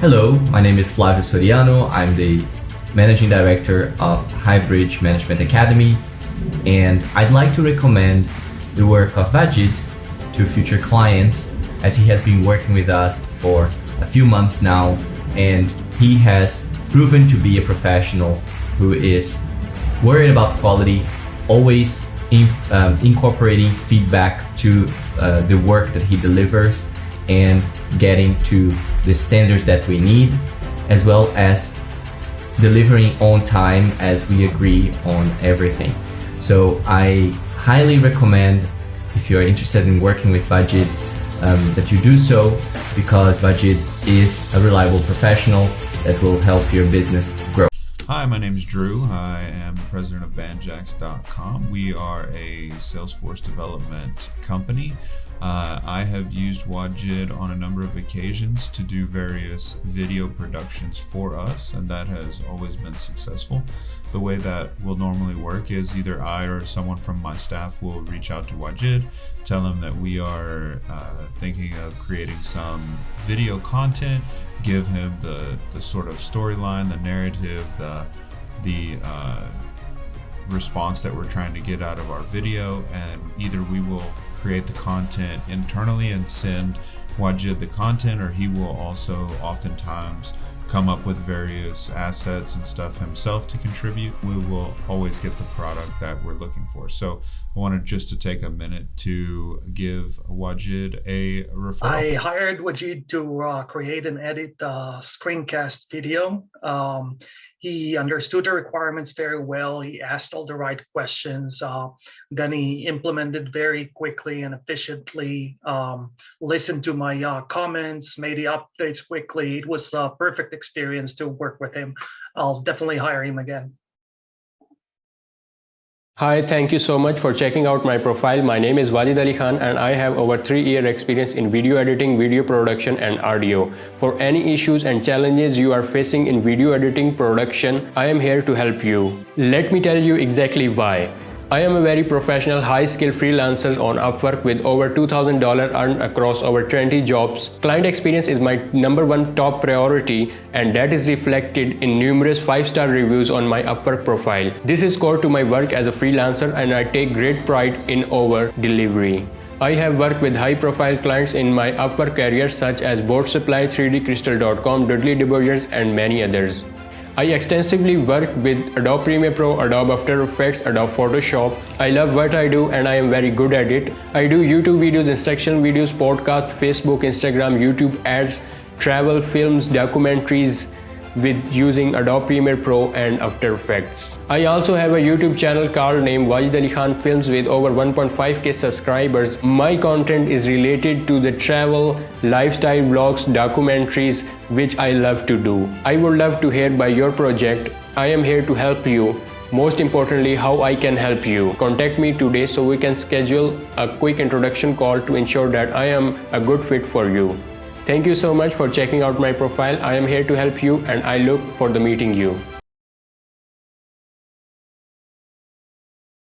Hello, my name is Flavio Soriano. I'm the Managing Director of Highbridge Management Academy, and I'd like to recommend the work of Vajid to future clients, as he has been working with us for a few months now, and he has proven to be a professional who is worried about quality, always incorporating feedback to the work that he delivers and getting to the standards that we need, as well as delivering on time as we agree on everything. So I highly recommend, if you're interested in working with Vajid, that you do so, because Vajid is a reliable professional that will help your business grow. Hi, my name is Drew. I am the president of bandjax.com. We are a Salesforce development company. I have used Vajid on a number of occasions to do various video productions for us, and that has always been successful. The way that will normally work is either I or someone from my staff will reach out to Vajid, tell him that we are thinking of creating some video content, give him the sort of storyline, the narrative, the response that we're trying to get out of our video, and either we will create the content internally and send Vajid the content, or he will also oftentimes come up with various assets and stuff himself to contribute. We will always get the product that we're looking for. So I wanted just to take a minute to give Vajid a referral. I hired Vajid to create and edit a screencast video. He understood the requirements very well. He asked all the right questions. Then he implemented very quickly and efficiently, listened to my comments, made the updates quickly. It was a perfect experience to work with him. I'll definitely hire him again. Hi, thank you so much for checking out my profile. My name is Walid Ali Khan and I have over 3-year experience in video editing, video production and audio. For any issues and challenges you are facing in video editing production, I am here to help you. Let me tell you exactly why. I am a very professional, high-skill freelancer on Upwork with over $2,000 earned across over 20 jobs. Client experience is my #1 top priority, and that is reflected in numerous 5-star reviews on my Upwork profile. This is core to my work as a freelancer, and I take great pride in over-delivery. I have worked with high-profile clients in my Upwork career such as Board Supply, 3dcrystal.com, Dudley DeBoyers, and many others. I extensively work with Adobe Premiere Pro, Adobe After Effects, Adobe Photoshop. I love what I do and I am very good at it. I do YouTube videos, instructional videos, podcasts, Facebook, Instagram, YouTube ads, travel, films, documentaries with using Adobe Premiere Pro and After Effects. I also have a YouTube channel called named Walid Ali Khan Films with over 1.5k subscribers. My content is related to the travel, lifestyle vlogs, documentaries, which I love to do. I would love to hear by your project. I am here to help you. Most importantly, how I can help you. Contact me today so we can schedule a quick introduction call to ensure that I am a good fit for you. Thank you so much for checking out my profile. I am here to help you and I look forward to meeting you.